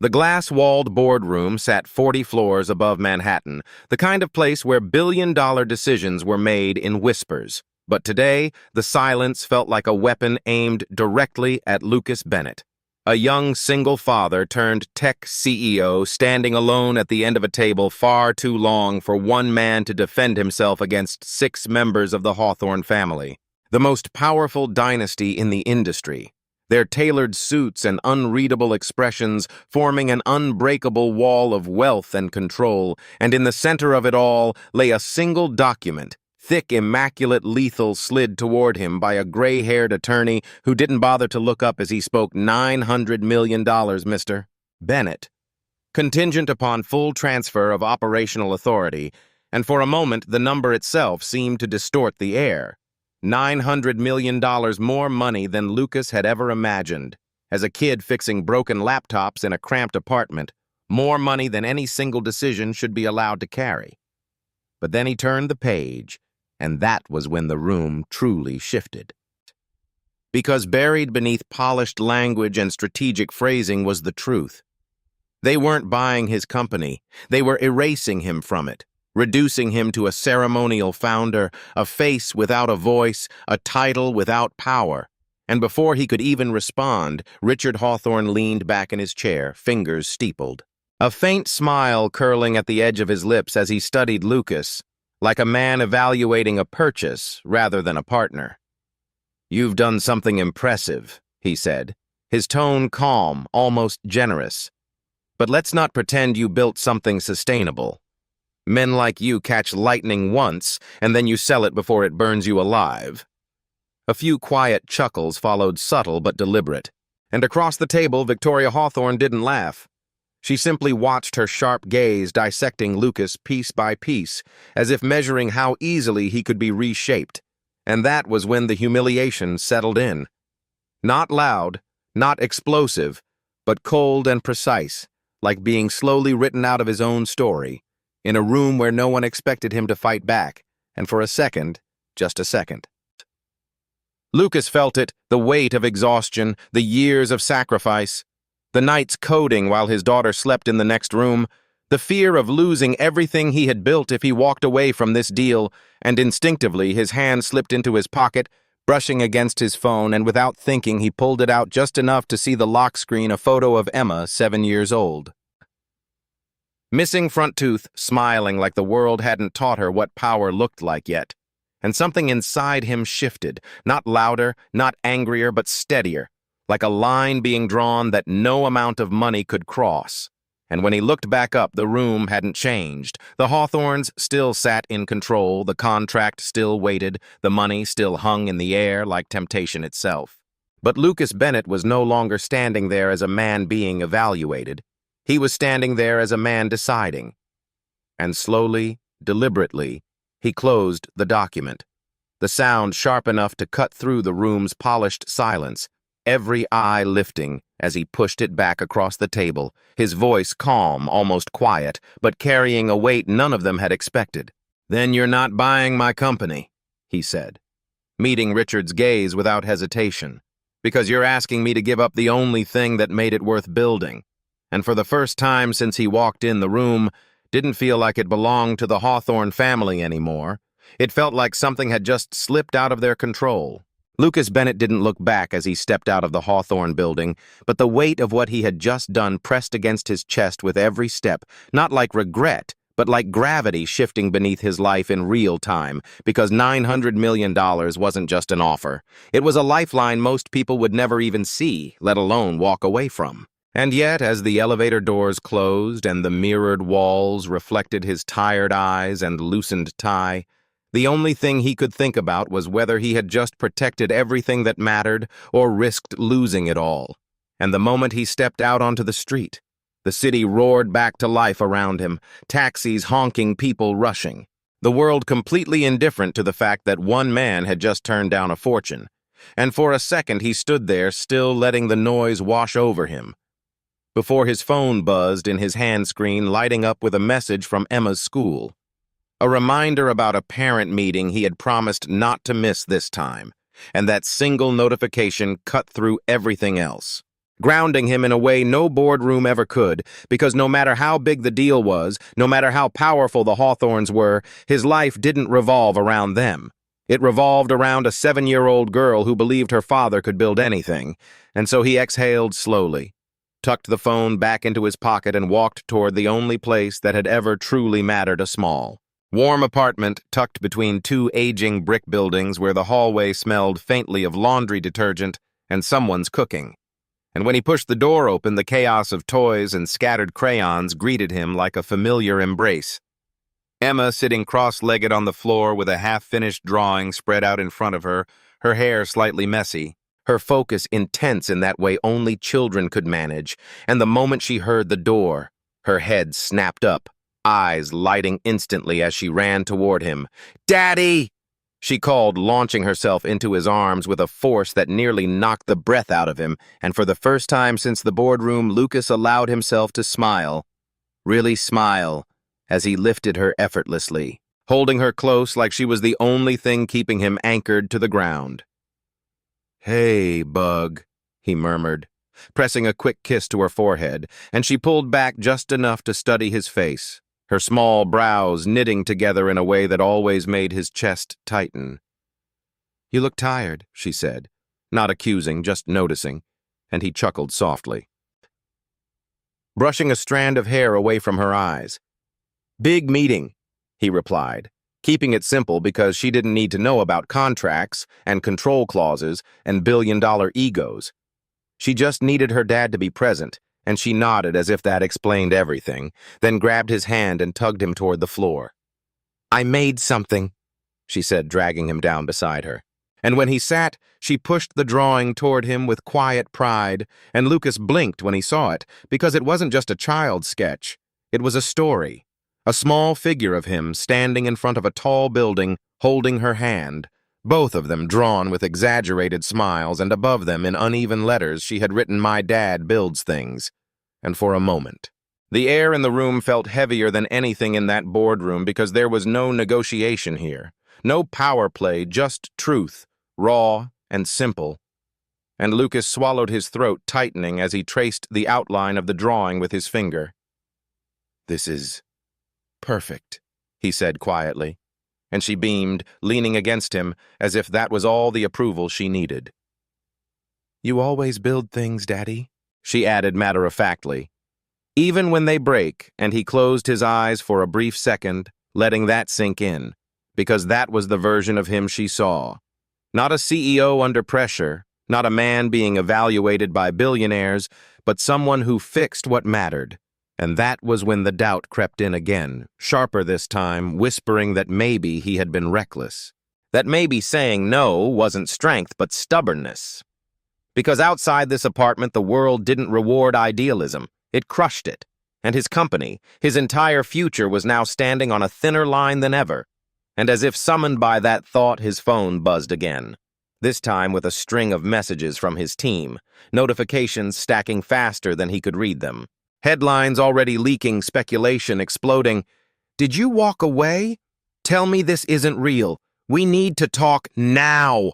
The glass-walled boardroom sat 40 floors above Manhattan, the kind of place where billion-dollar decisions were made in whispers. But today, the silence felt like a weapon aimed directly at Lucas Bennett, a young single father turned tech CEO standing alone at the end of a table far too long for one man to defend himself against 6 members of the Hawthorne family, the most powerful dynasty in the industry. Their tailored suits and unreadable expressions forming an unbreakable wall of wealth and control, and in the center of it all lay a single document. Thick, immaculate lethal slid toward him by a gray-haired attorney who didn't bother to look up as he spoke. $900 million, Mr. Bennett. Contingent upon full transfer of operational authority, and for a moment the number itself seemed to distort the air. $900 million more money than Lucas had ever imagined. As a kid fixing broken laptops in a cramped apartment, more money than any single decision should be allowed to carry. But then he turned the page, and that was when the room truly shifted. Because buried beneath polished language and strategic phrasing was the truth. They weren't buying his company, they were erasing him from it, reducing him to a ceremonial founder, a face without a voice, a title without power. And before he could even respond, Richard Hawthorne leaned back in his chair, fingers steepled. A faint smile curling at the edge of his lips as he studied Lucas, like a man evaluating a purchase rather than a partner. "You've done something impressive," he said, his tone calm, almost generous. "But let's not pretend you built something sustainable. Men like you catch lightning once, and then you sell it before it burns you alive." A few quiet chuckles followed, subtle but deliberate. And across the table, Victoria Hawthorne didn't laugh. She simply watched her sharp gaze dissecting Lucas piece by piece, as if measuring how easily he could be reshaped. And that was when the humiliation settled in. Not loud, not explosive, but cold and precise, like being slowly written out of his own story, in a room where no one expected him to fight back, and for a second, just a second. Lucas felt it, the weight of exhaustion, the years of sacrifice, the nights coding while his daughter slept in the next room, the fear of losing everything he had built if he walked away from this deal, and instinctively his hand slipped into his pocket, brushing against his phone, and without thinking he pulled it out just enough to see the lock screen, a photo of Emma, 7 years old. Missing front tooth, smiling like the world hadn't taught her what power looked like yet. And something inside him shifted, not louder, not angrier, but steadier, like a line being drawn that no amount of money could cross. And when he looked back up, the room hadn't changed. The Hawthornes still sat in control, the contract still waited, the money still hung in the air like temptation itself. But Lucas Bennett was no longer standing there as a man being evaluated. He was standing there as a man deciding. And slowly, deliberately, he closed the document, the sound sharp enough to cut through the room's polished silence, every eye lifting as he pushed it back across the table, his voice calm, almost quiet, but carrying a weight none of them had expected. "Then you're not buying my company," he said, meeting Richard's gaze without hesitation, "because you're asking me to give up the only thing that made it worth building." And for the first time since he walked in the room, didn't feel like it belonged to the Hawthorne family anymore. It felt like something had just slipped out of their control. Lucas Bennett didn't look back as he stepped out of the Hawthorne building, but the weight of what he had just done pressed against his chest with every step, not like regret, but like gravity shifting beneath his life in real time, because $900 million wasn't just an offer. It was a lifeline most people would never even see, let alone walk away from. And yet, as the elevator doors closed and the mirrored walls reflected his tired eyes and loosened tie, the only thing he could think about was whether he had just protected everything that mattered or risked losing it all. And the moment he stepped out onto the street, the city roared back to life around him, taxis honking, people rushing, the world completely indifferent to the fact that one man had just turned down a fortune. And for a second he stood there, still letting the noise wash over him, before his phone buzzed in his hand screen, lighting up with a message from Emma's school. A reminder about a parent meeting he had promised not to miss this time, and that single notification cut through everything else. grounding him in a way no boardroom ever could, because no matter how big the deal was, no matter how powerful the Hawthornes were, his life didn't revolve around them. It revolved around a 7-year-old girl who believed her father could build anything, and so he exhaled slowly, tucked the phone back into his pocket, and walked toward the only place that had ever truly mattered: a small, warm apartment tucked between two aging brick buildings where the hallway smelled faintly of laundry detergent and someone's cooking. And when he pushed the door open, the chaos of toys and scattered crayons greeted him like a familiar embrace. Emma, sitting cross-legged on the floor with a half-finished drawing spread out in front of her, her hair slightly messy, her focus intense in that way only children could manage, and the moment she heard the door, her head snapped up, eyes lighting instantly as she ran toward him. "Daddy!" she called, launching herself into his arms with a force that nearly knocked the breath out of him, and for the first time since the boardroom, Lucas allowed himself to smile, really smile, as he lifted her effortlessly, holding her close like she was the only thing keeping him anchored to the ground. "Hey, bug," he murmured, pressing a quick kiss to her forehead, and she pulled back just enough to study his face, her small brows knitting together in a way that always made his chest tighten. "You look tired," she said, not accusing, just noticing, and he chuckled softly, brushing a strand of hair away from her eyes. "Big meeting," he replied, keeping it simple because she didn't need to know about contracts and control clauses and billion-dollar egos. She just needed her dad to be present, and she nodded as if that explained everything, then grabbed his hand and tugged him toward the floor. "I made something," she said, dragging him down beside her. And when he sat, she pushed the drawing toward him with quiet pride, and Lucas blinked when he saw it, because it wasn't just a child's sketch. It was a story. A small figure of him standing in front of a tall building, holding her hand, both of them drawn with exaggerated smiles, and above them in uneven letters she had written, "My dad builds things." And for a moment, the air in the room felt heavier than anything in that boardroom, because there was no negotiation here, no power play, just truth, raw and simple. And Lucas swallowed his throat, tightening as he traced the outline of the drawing with his finger. "This is perfect," he said quietly, and she beamed, leaning against him, as if that was all the approval she needed. "You always build things, Daddy," she added matter-of-factly. "Even when they break," and he closed his eyes for a brief second, letting that sink in, because that was the version of him she saw. Not a CEO under pressure, not a man being evaluated by billionaires, but someone who fixed what mattered. And that was when the doubt crept in again, sharper this time, whispering that maybe he had been reckless. That maybe saying no wasn't strength, but stubbornness. Because outside this apartment, the world didn't reward idealism. It crushed it. And his company, his entire future, was now standing on a thinner line than ever. And as if summoned by that thought, his phone buzzed again. This time with a string of messages from his team, notifications stacking faster than he could read them. Headlines already leaking, speculation exploding. "Did you walk away? Tell me this isn't real. We need to talk now."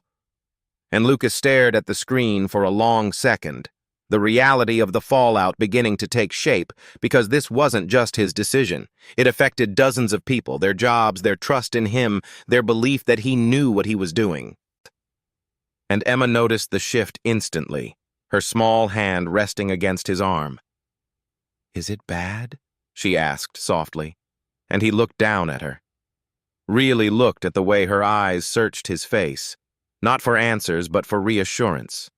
And Lucas stared at the screen for a long second, the reality of the fallout beginning to take shape, because this wasn't just his decision. It affected dozens of people, their jobs, their trust in him, their belief that he knew what he was doing. And Emma noticed the shift instantly, her small hand resting against his arm. "Is it bad?" she asked softly, and he looked down at her. Really looked at the way her eyes searched his face, not for answers but for reassurance.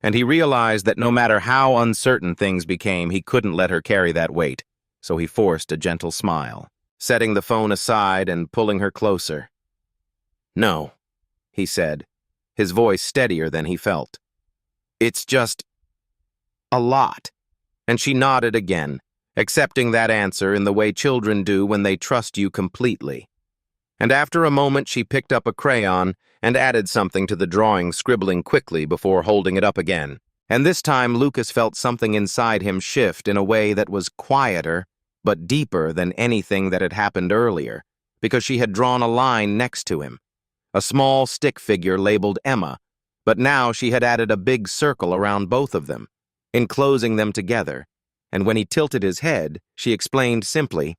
And he realized that no matter how uncertain things became, he couldn't let her carry that weight, so he forced a gentle smile, setting the phone aside and pulling her closer. "No," he said, his voice steadier than he felt. "It's just a lot." And she nodded again, accepting that answer in the way children do when they trust you completely. And after a moment, she picked up a crayon and added something to the drawing, scribbling quickly before holding it up again. And this time, Lucas felt something inside him shift in a way that was quieter, but deeper than anything that had happened earlier, because she had drawn a line next to him. A small stick figure labeled Emma, but now she had added a big circle around both of them. in closing them together, and when he tilted his head, she explained simply,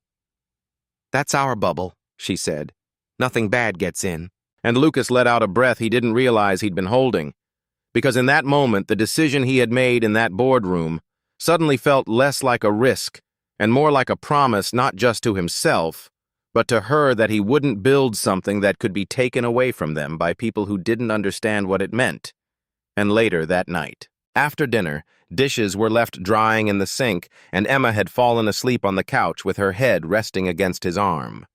"That's our bubble," she said. "Nothing bad gets in." And Lucas let out a breath he didn't realize he'd been holding, because in that moment, the decision he had made in that boardroom suddenly felt less like a risk and more like a promise not just to himself, but to her that he wouldn't build something that could be taken away from them by people who didn't understand what it meant. And later that night, after dinner, dishes were left drying in the sink, and Emma had fallen asleep on the couch with her head resting against his arm.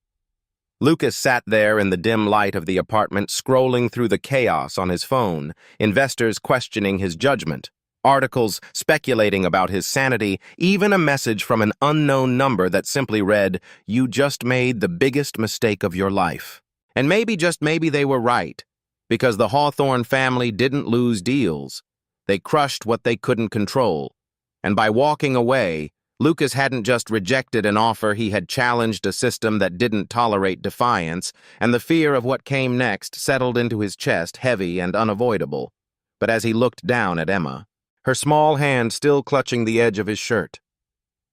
Lucas sat there in the dim light of the apartment, scrolling through the chaos on his phone, investors questioning his judgment, articles speculating about his sanity, even a message from an unknown number that simply read, "You just made the biggest mistake of your life." And maybe, just maybe, they were right, because the Hawthorne family didn't lose deals. They crushed what they couldn't control. And by walking away, Lucas hadn't just rejected an offer, he had challenged a system that didn't tolerate defiance, and the fear of what came next settled into his chest, heavy and unavoidable. But as he looked down at Emma, her small hand still clutching the edge of his shirt,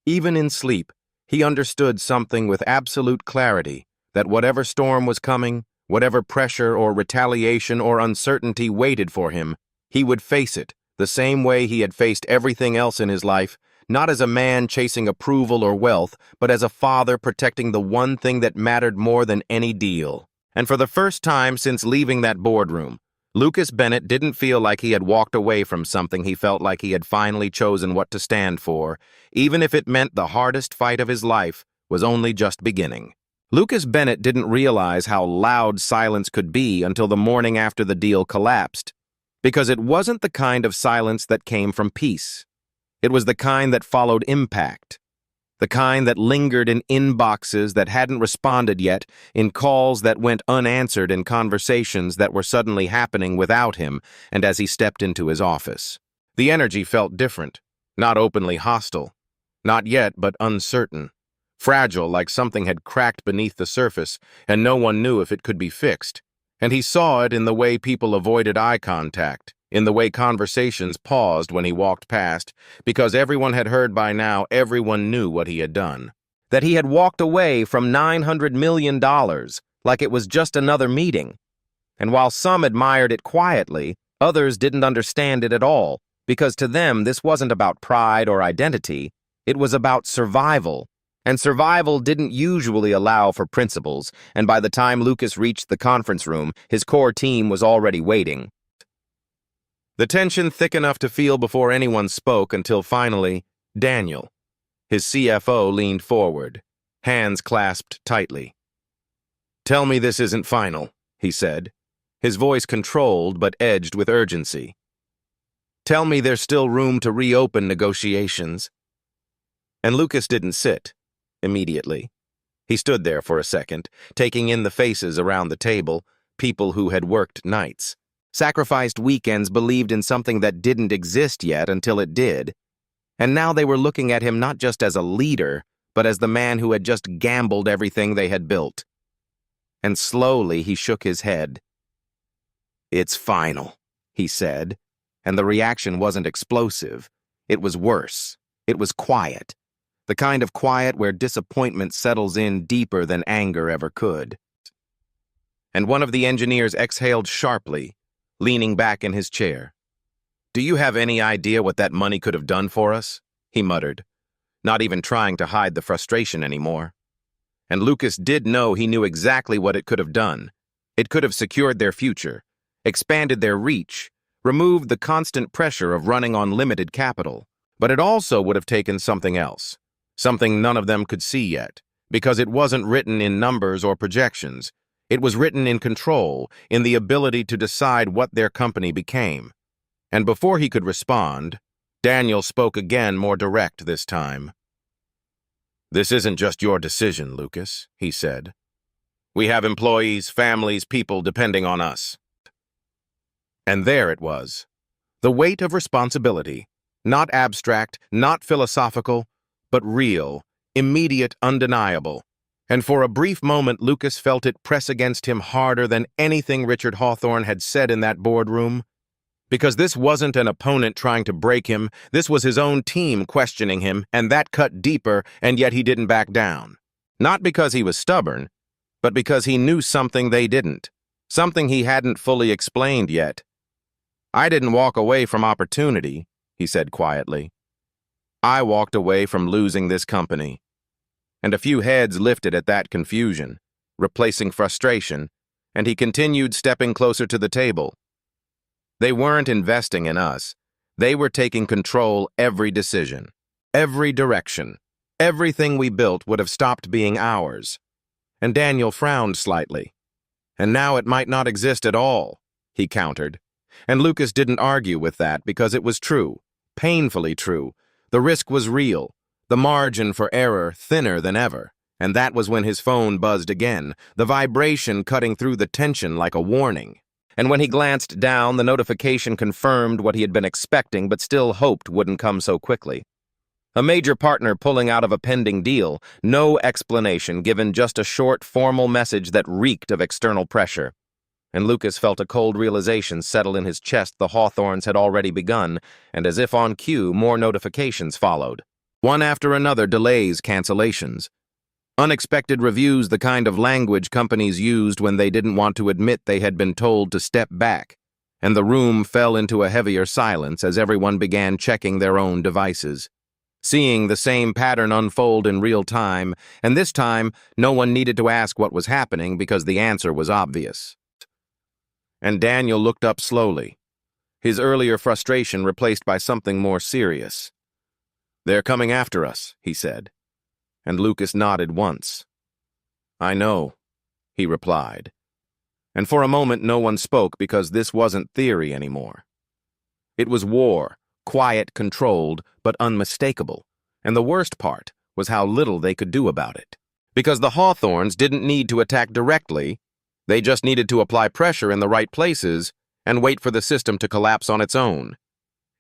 even in sleep, he understood something with absolute clarity, that whatever storm was coming, whatever pressure or retaliation or uncertainty waited for him, he would face it the same way he had faced everything else in his life, not as a man chasing approval or wealth, but as a father protecting the one thing that mattered more than any deal. And for the first time since leaving that boardroom, Lucas Bennett didn't feel like he had walked away from something. He felt like he had finally chosen what to stand for, even if it meant the hardest fight of his life was only just beginning. Lucas Bennett didn't realize how loud silence could be until the morning after the deal collapsed, because it wasn't the kind of silence that came from peace. It was the kind that followed impact, the kind that lingered in inboxes that hadn't responded yet, in calls that went unanswered, in conversations that were suddenly happening without him and as he stepped into his office. The energy felt different, not openly hostile, not yet, but uncertain, fragile, like something had cracked beneath the surface and no one knew if it could be fixed. And he saw it in the way people avoided eye contact, in the way conversations paused when he walked past, because everyone had heard by now, everyone knew what he had done. That he had walked away from $900 million like it was just another meeting. And while some admired it quietly, others didn't understand it at all, because to them this wasn't about pride or identity, it was about survival. And survival didn't usually allow for principles, and by the time Lucas reached the conference room, his core team was already waiting. The tension thick enough to feel before anyone spoke until finally, Daniel, his CFO, leaned forward, hands clasped tightly. "Tell me this isn't final," he said, his voice controlled but edged with urgency. "Tell me there's still room to reopen negotiations." And Lucas didn't sit immediately. He stood there for a second, taking in the faces around the table, people who had worked nights, sacrificed weekends, believed in something that didn't exist yet until it did. And now they were looking at him not just as a leader, but as the man who had just gambled everything they had built. And slowly he shook his head. "It's final," he said, and the reaction wasn't explosive. It was worse. It was quiet. The kind of quiet where disappointment settles in deeper than anger ever could. And one of the engineers exhaled sharply, leaning back in his chair. "Do you have any idea what that money could have done for us?" he muttered, not even trying to hide the frustration anymore. And Lucas did know he knew exactly what it could have done. It could have secured their future, expanded their reach, removed the constant pressure of running on limited capital. But it also would have taken something else. Something none of them could see yet, because it wasn't written in numbers or projections. It was written in control, in the ability to decide what their company became. And before he could respond, Daniel spoke again, more direct this time. "This isn't just your decision, Lucas," he said. "We have employees, families, people depending on us." And there it was. The weight of responsibility, not abstract, not philosophical, but real, immediate, undeniable. And for a brief moment, Lucas felt it press against him harder than anything Richard Hawthorne had said in that boardroom. Because this wasn't an opponent trying to break him, this was his own team questioning him, and that cut deeper, and yet he didn't back down. Not because he was stubborn, but because he knew something they didn't, something he hadn't fully explained yet. "I didn't walk away from opportunity," he said quietly. "I walked away from losing this company." And a few heads lifted at that confusion, replacing frustration, and he continued stepping closer to the table. They weren't investing in us. They were taking control every decision, every direction. Everything we built would have stopped being ours. And Daniel frowned slightly. "And now it might not exist at all," he countered. And Lucas didn't argue with that because it was true, painfully true. The risk was real, the margin for error thinner than ever. And that was when his phone buzzed again, the vibration cutting through the tension like a warning. And when he glanced down, the notification confirmed what he had been expecting but still hoped wouldn't come so quickly. A major partner pulling out of a pending deal, no explanation given, just a short, formal message that reeked of external pressure. And Lucas felt a cold realization settle in his chest. The Hawthorns had already begun, and as if on cue, more notifications followed. One after another, delays, cancellations. Unexpected reviews, the kind of language companies used when they didn't want to admit they had been told to step back. And the room fell into a heavier silence as everyone began checking their own devices. Seeing the same pattern unfold in real time, and this time, no one needed to ask what was happening because the answer was obvious. And Daniel looked up slowly, his earlier frustration replaced by something more serious. "They're coming after us," he said. And Lucas nodded once. "I know," he replied. And for a moment no one spoke because this wasn't theory anymore. It was war, quiet, controlled, but unmistakable. And the worst part was how little they could do about it. Because the Hawthorns didn't need to attack directly, they just needed to apply pressure in the right places and wait for the system to collapse on its own.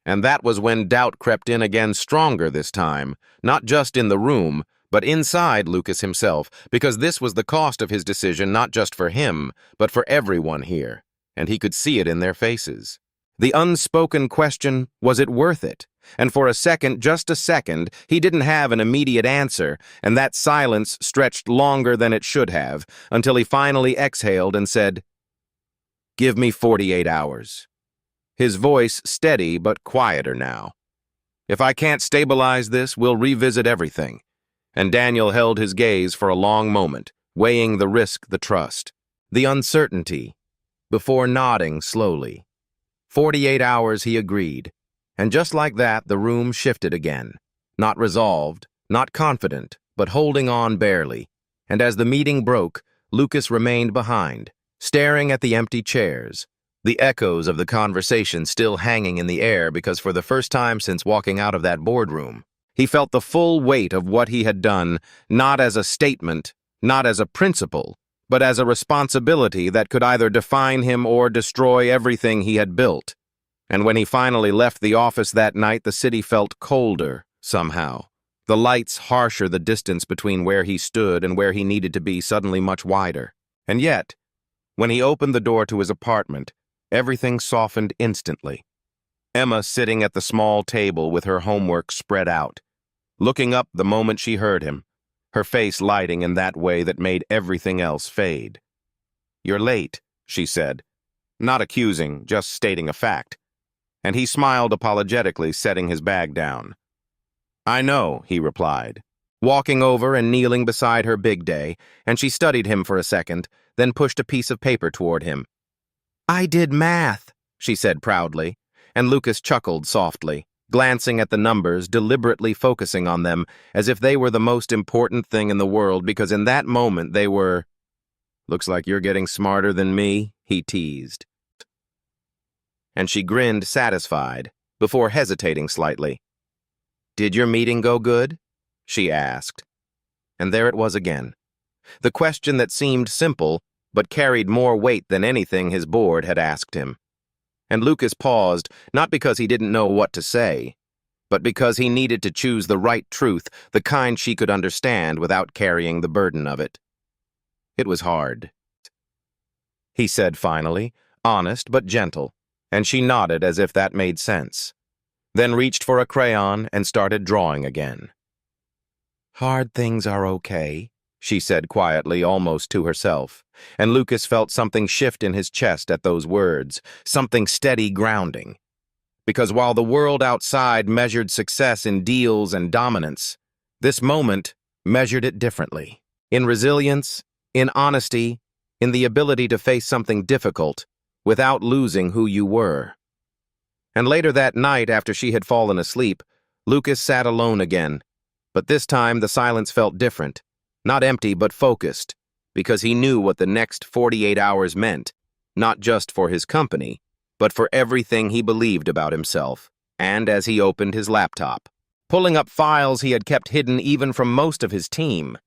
And that was when doubt crept in again, stronger this time, not just in the room, but inside Lucas himself, because this was the cost of his decision, not just for him, but for everyone here, and he could see it in their faces. The unspoken question, was it worth it? And for a second, just a second, he didn't have an immediate answer, and that silence stretched longer than it should have, until he finally exhaled and said, "Give me 48 hours. His voice steady but quieter now. "If I can't stabilize this, we'll revisit everything." And Daniel held his gaze for a long moment, weighing the risk, the trust, the uncertainty, before nodding slowly. 48 hours, he agreed. And just like that, the room shifted again. Not resolved, not confident, but holding on barely. And as the meeting broke, Lucas remained behind, staring at the empty chairs, the echoes of the conversation still hanging in the air because for the first time since walking out of that boardroom, he felt the full weight of what he had done, not as a statement, not as a principle, but as a responsibility that could either define him or destroy everything he had built. And when he finally left the office that night, the city felt colder, somehow. The lights harsher, the distance between where he stood and where he needed to be suddenly much wider. And yet, when he opened the door to his apartment, everything softened instantly. Emma sitting at the small table with her homework spread out, looking up the moment she heard him, her face lighting in that way that made everything else fade. "You're late," she said, not accusing, just stating a fact. And he smiled apologetically, setting his bag down. "I know," he replied, walking over and kneeling beside her big day, and she studied him for a second, then pushed a piece of paper toward him. "I did math," she said proudly, and Lucas chuckled softly, glancing at the numbers, deliberately focusing on them, as if they were the most important thing in the world, because in that moment they were. "Looks like you're getting smarter than me," he teased. And she grinned satisfied, before hesitating slightly. "Did your meeting go good?" she asked. And there it was again. The question that seemed simple, but carried more weight than anything his board had asked him. And Lucas paused, not because he didn't know what to say, but because he needed to choose the right truth, the kind she could understand without carrying the burden of it. "It was hard," he said finally, honest but gentle. and she nodded as if that made sense, then reached for a crayon and started drawing again. "Hard things are okay," she said quietly, almost to herself, and Lucas felt something shift in his chest at those words, something steady grounding. Because while the world outside measured success in deals and dominance, this moment measured it differently. In resilience, in honesty, in the ability to face something difficult without losing who you were. And later that night, after she had fallen asleep, Lucas sat alone again. But this time the silence felt different, not empty but focused, because he knew what the next 48 hours meant, not just for his company, but for everything he believed about himself. And as he opened his laptop, pulling up files he had kept hidden even from most of his team,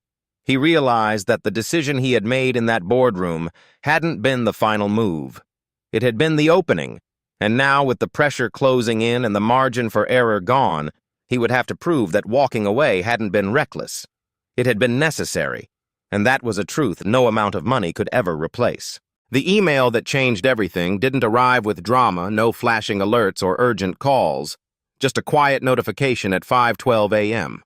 he realized that the decision he had made in that boardroom hadn't been the final move. It had been the opening, and now with the pressure closing in and the margin for error gone, he would have to prove that walking away hadn't been reckless. It had been necessary, and that was a truth no amount of money could ever replace. The email that changed everything didn't arrive with drama, no flashing alerts or urgent calls, just a quiet notification at 5:12 a.m.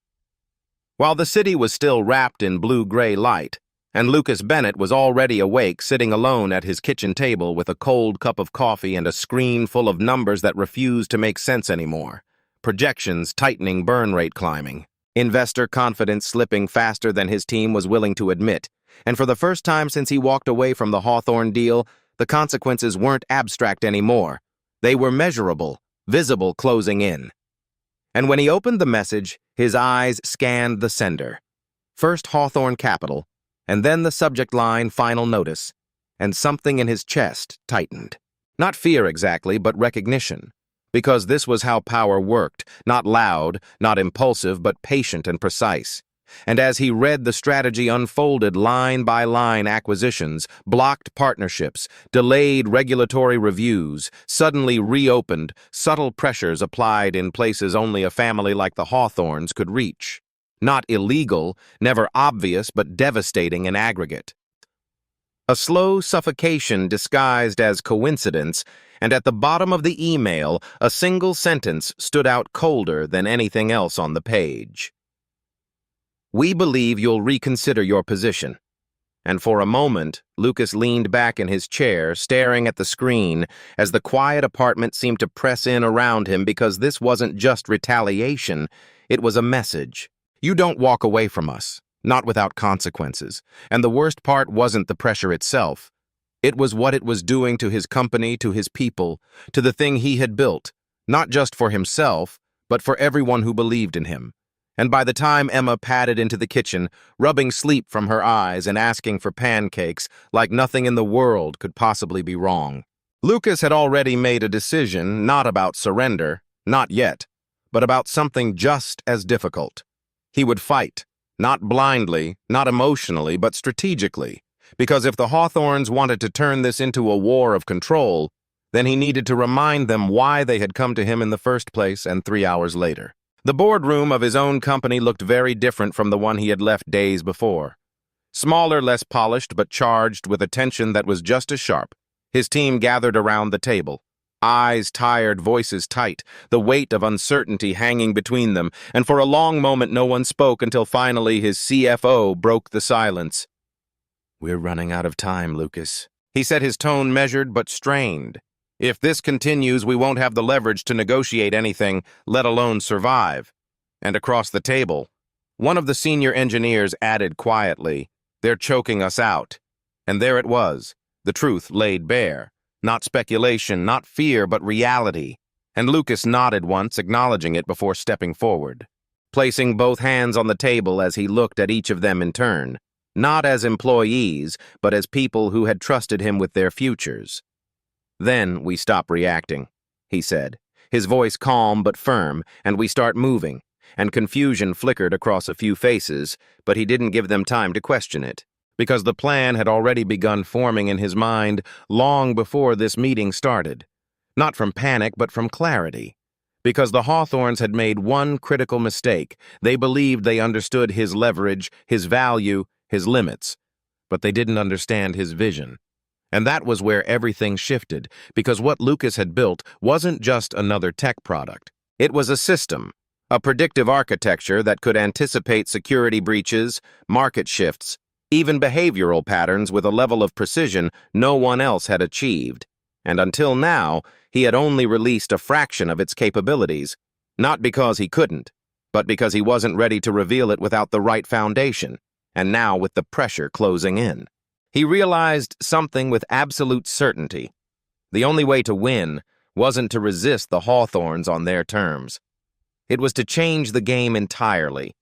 While the city was still wrapped in blue-gray light, and Lucas Bennett was already awake, sitting alone at his kitchen table with a cold cup of coffee and a screen full of numbers that refused to make sense anymore. Projections tightening, burn rate climbing. Investor confidence slipping faster than his team was willing to admit. And for the first time since he walked away from the Hawthorne deal, the consequences weren't abstract anymore. They were measurable, visible closing in. And when he opened the message, his eyes scanned the sender. First Hawthorne Capital, and then the subject line, final notice, and something in his chest tightened. Not fear exactly, but recognition. Because this was how power worked, not loud, not impulsive, but patient and precise. And as he read the strategy unfolded line by line, acquisitions, blocked partnerships, delayed regulatory reviews, suddenly reopened, subtle pressures applied in places only a family like the Hawthornes could reach. Not illegal, never obvious, but devastating in aggregate. A slow suffocation disguised as coincidence, and at the bottom of the email, a single sentence stood out colder than anything else on the page. "We believe you'll reconsider your position." And for a moment, Lucas leaned back in his chair, staring at the screen, as the quiet apartment seemed to press in around him, because this wasn't just retaliation, it was a message. You don't walk away from us, not without consequences. And the worst part wasn't the pressure itself. It was what it was doing to his company, to his people, to the thing he had built, not just for himself, but for everyone who believed in him. And by the time Emma padded into the kitchen, rubbing sleep from her eyes and asking for pancakes like nothing in the world could possibly be wrong, Lucas had already made a decision, not about surrender, not yet, but about something just as difficult. He would fight, not blindly, not emotionally, but strategically, because if the Hawthornes wanted to turn this into a war of control, then he needed to remind them why they had come to him in the first place. And 3 hours later, the boardroom of his own company looked very different from the one he had left days before. Smaller, less polished, but charged with attention that was just as sharp. His team gathered around the table. Eyes tired, voices tight, the weight of uncertainty hanging between them, and for a long moment no one spoke until finally his CFO broke the silence. "We're running out of time, Lucas," he said, his tone measured but strained. "If this continues, we won't have the leverage to negotiate anything, let alone survive." And across the table, one of the senior engineers added quietly, "They're choking us out." And there it was, the truth laid bare. Not speculation, not fear, but reality. And Lucas nodded once, acknowledging it before stepping forward, placing both hands on the table as he looked at each of them in turn, not as employees, but as people who had trusted him with their futures. "Then we stop reacting," he said, his voice calm but firm, "and we start moving." And confusion flickered across a few faces, but he didn't give them time to question it, because the plan had already begun forming in his mind long before this meeting started. Not from panic, but from clarity. Because the Hawthornes had made one critical mistake. They believed they understood his leverage, his value, his limits. But they didn't understand his vision. And that was where everything shifted, because what Lucas had built wasn't just another tech product. It was a system, a predictive architecture that could anticipate security breaches, market shifts, even behavioral patterns with a level of precision no one else had achieved. And until now, he had only released a fraction of its capabilities, not because he couldn't, but because he wasn't ready to reveal it without the right foundation, and now with the pressure closing in. He realized something with absolute certainty. The only way to win wasn't to resist the Hawthornes on their terms. It was to change the game entirely.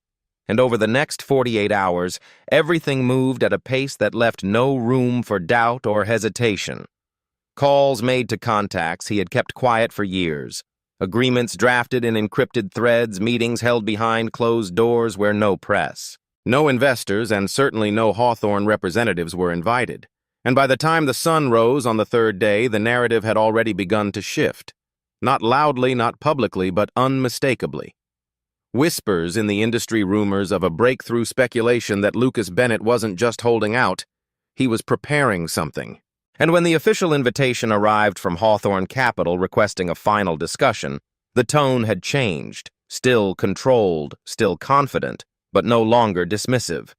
And over the next 48 hours, everything moved at a pace that left no room for doubt or hesitation. Calls made to contacts he had kept quiet for years. Agreements drafted in encrypted threads, meetings held behind closed doors where no press. No investors and certainly no Hawthorne representatives were invited. And by the time the sun rose on the third day, the narrative had already begun to shift. Not loudly, not publicly, but unmistakably. Whispers in the industry rumors of a breakthrough speculation that Lucas Bennett wasn't just holding out, he was preparing something. And when the official invitation arrived from Hawthorne Capital requesting a final discussion, the tone had changed, still controlled, still confident, but no longer dismissive.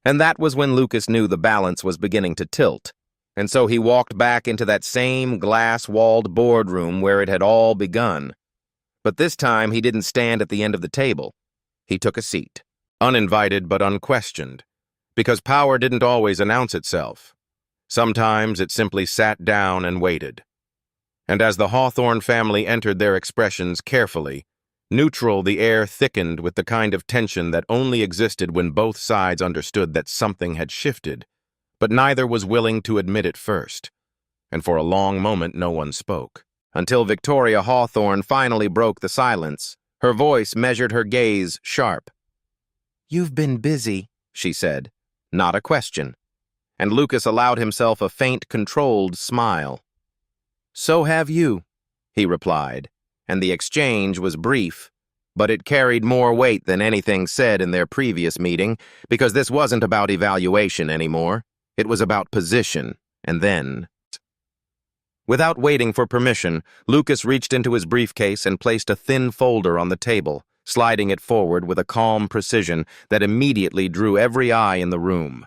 And that was when Lucas knew the balance was beginning to tilt. And so he walked back into that same glass-walled boardroom where it had all begun. But this time he didn't stand at the end of the table. He took a seat, uninvited but unquestioned, because power didn't always announce itself. Sometimes it simply sat down and waited. And as the Hawthorne family entered their expressions carefully, neutral, the air thickened with the kind of tension that only existed when both sides understood that something had shifted, but neither was willing to admit it first. And for a long moment no one spoke, until Victoria Hawthorne finally broke the silence. Her voice measured her gaze sharp. "You've been busy," she said, not a question. And Lucas allowed himself a faint, controlled smile. "So have you," he replied, and the exchange was brief, but it carried more weight than anything said in their previous meeting, because this wasn't about evaluation anymore. It was about position, and then... Without waiting for permission, Lucas reached into his briefcase and placed a thin folder on the table, sliding it forward with a calm precision that immediately drew every eye in the room.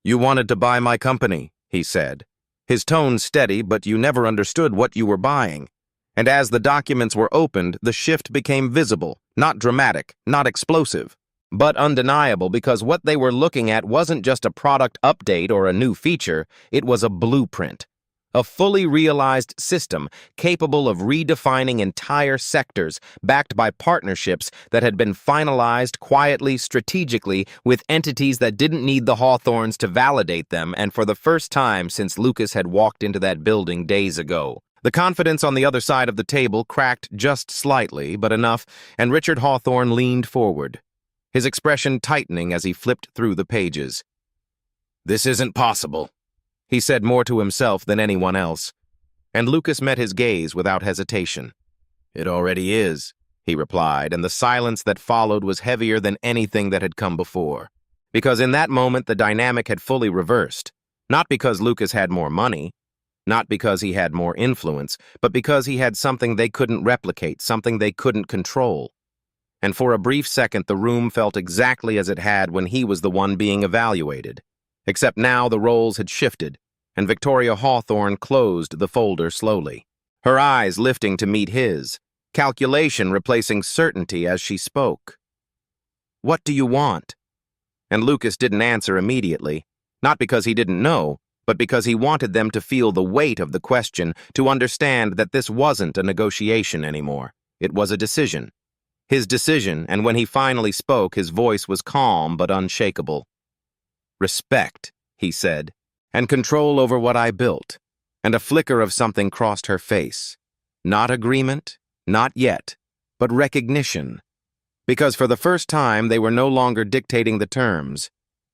"You wanted to buy my company," he said. His tone steady, but you never understood what you were buying. And as the documents were opened, the shift became visible, not dramatic, not explosive, but undeniable, because what they were looking at wasn't just a product update or a new feature, it was a blueprint. A fully realized system capable of redefining entire sectors, backed by partnerships that had been finalized quietly, strategically, with entities that didn't need the Hawthornes to validate them, and for the first time since Lucas had walked into that building days ago. The confidence on the other side of the table cracked just slightly, but enough, and Richard Hawthorne leaned forward, his expression tightening as he flipped through the pages. "This isn't possible," he said more to himself than anyone else, and Lucas met his gaze without hesitation. "It already is," he replied, and the silence that followed was heavier than anything that had come before. Because in that moment the dynamic had fully reversed, not because Lucas had more money, not because he had more influence, but because he had something they couldn't replicate, something they couldn't control. And for a brief second the room felt exactly as it had when he was the one being evaluated. Except now the roles had shifted, and Victoria Hawthorne closed the folder slowly, her eyes lifting to meet his, calculation replacing certainty as she spoke. "What do you want?" And Lucas didn't answer immediately, not because he didn't know, but because he wanted them to feel the weight of the question, to understand that this wasn't a negotiation anymore. It was a decision. His decision, and when he finally spoke, his voice was calm but unshakable. "Respect," he said, "and control over what I built." And a flicker of something crossed her face. Not agreement, not yet, but recognition. Because for the first time they were no longer dictating the terms.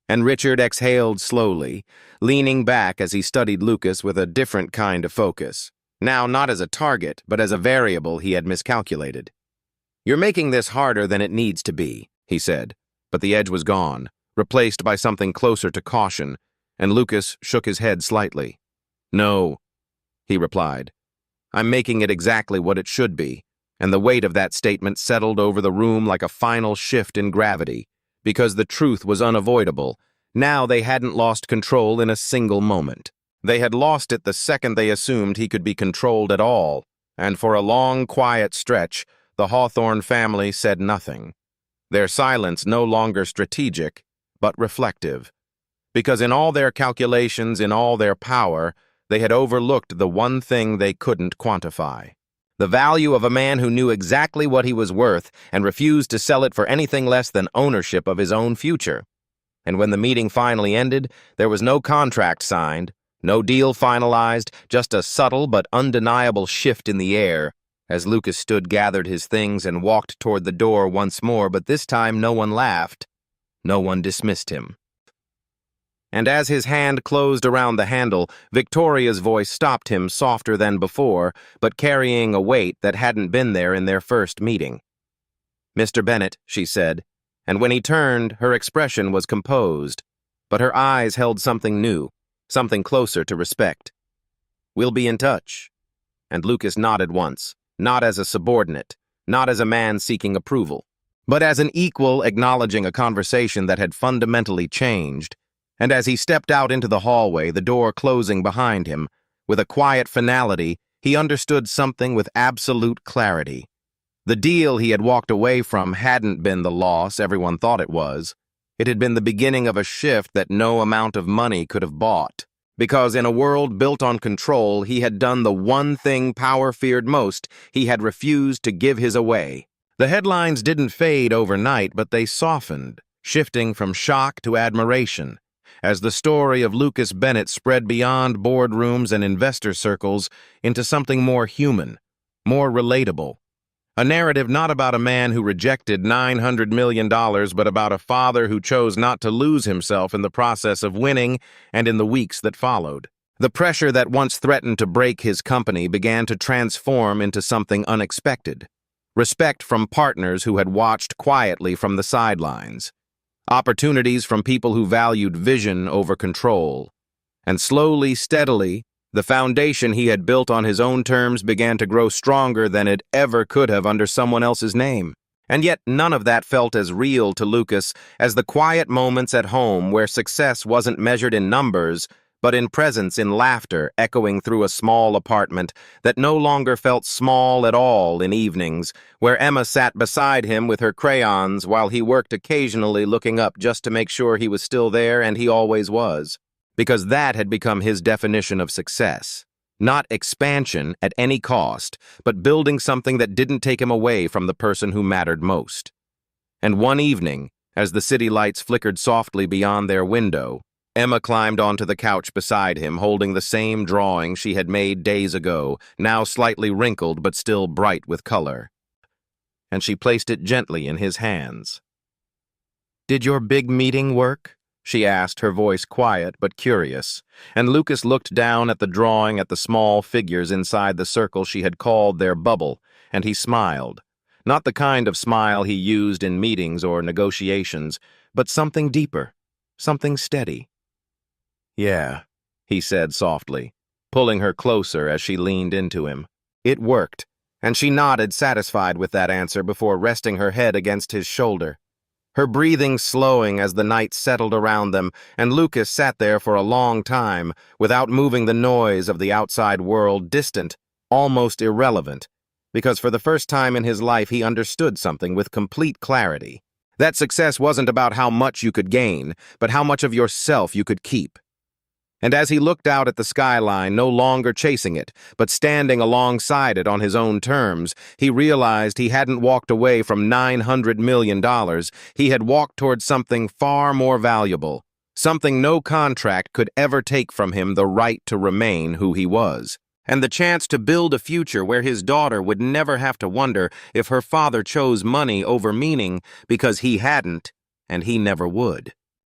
And Richard exhaled slowly, leaning back as he studied Lucas with a different kind of focus. Now not as a target, but as a variable he had miscalculated. "You're making this harder than it needs to be," he said, but the edge was gone, replaced by something closer to caution, and Lucas shook his head slightly. No, he replied. I'm making it exactly what it should be, and the weight of that statement settled over the room like a final shift in gravity, because the truth was unavoidable. Now they hadn't lost control in a single moment. They had lost it the second they assumed he could be controlled at all, and for a long, quiet stretch, the Hawthorne family said nothing. Their silence no longer strategic, but reflective. Because in all their calculations, in all their power, they had overlooked the one thing they couldn't quantify. The value of a man who knew exactly what he was worth and refused to sell it for anything less than ownership of his own future. And when the meeting finally ended, there was no contract signed, no deal finalized, just a subtle but undeniable shift in the air, as Lucas stood gathered his things and walked toward the door once more, but this time no one laughed, no one dismissed him. And as his hand closed around the handle, Victoria's voice stopped him softer than before, but carrying a weight that hadn't been there in their first meeting. "Mr. Bennett," she said, and when he turned, her expression was composed, but her eyes held something new, something closer to respect. "We'll be in touch." And Lucas nodded once, not as a subordinate, not as a man seeking approval, but as an equal acknowledging a conversation that had fundamentally changed. And as he stepped out into the hallway, the door closing behind him, with a quiet finality, he understood something with absolute clarity. The deal he had walked away from hadn't been the loss everyone thought it was. It had been the beginning of a shift that no amount of money could have bought. Because in a world built on control, he had done the one thing power feared most: he had refused to give his away. The headlines didn't fade overnight, but they softened, shifting from shock to admiration, as the story of Lucas Bennett spread beyond boardrooms and investor circles into something more human, more relatable. A narrative not about a man who rejected $900 million, but about a father who chose not to lose himself in the process of winning and in the weeks that followed. The pressure that once threatened to break his company began to transform into something unexpected. Respect from partners who had watched quietly from the sidelines. Opportunities from people who valued vision over control. And slowly, steadily, the foundation he had built on his own terms began to grow stronger than it ever could have under someone else's name. And yet none of that felt as real to Lucas as the quiet moments at home where success wasn't measured in numbers, but in presence, in laughter echoing through a small apartment that no longer felt small at all in evenings, where Emma sat beside him with her crayons while he worked occasionally looking up just to make sure he was still there, and he always was. Because that had become his definition of success. Not expansion at any cost, but building something that didn't take him away from the person who mattered most. And one evening, as the city lights flickered softly beyond their window, Emma climbed onto the couch beside him, holding the same drawing she had made days ago, now slightly wrinkled but still bright with color. And she placed it gently in his hands. "Did your big meeting work?" she asked, her voice quiet but curious, and Lucas looked down at the drawing at the small figures inside the circle she had called their bubble, and he smiled. Not the kind of smile he used in meetings or negotiations, but something deeper, something steady. "Yeah," he said softly, pulling her closer as she leaned into him. It worked, and she nodded, satisfied with that answer, before resting her head against his shoulder. Her breathing slowing as the night settled around them, and Lucas sat there for a long time, without moving, the noise of the outside world distant, almost irrelevant, because for the first time in his life he understood something with complete clarity. That success wasn't about how much you could gain, but how much of yourself you could keep. And as he looked out at the skyline, no longer chasing it, but standing alongside it on his own terms, he realized he hadn't walked away from $900 million. He had walked towards something far more valuable, something no contract could ever take from him: the right to remain who he was, and the chance to build a future where his daughter would never have to wonder if her father chose money over meaning, because he hadn't, and he never would.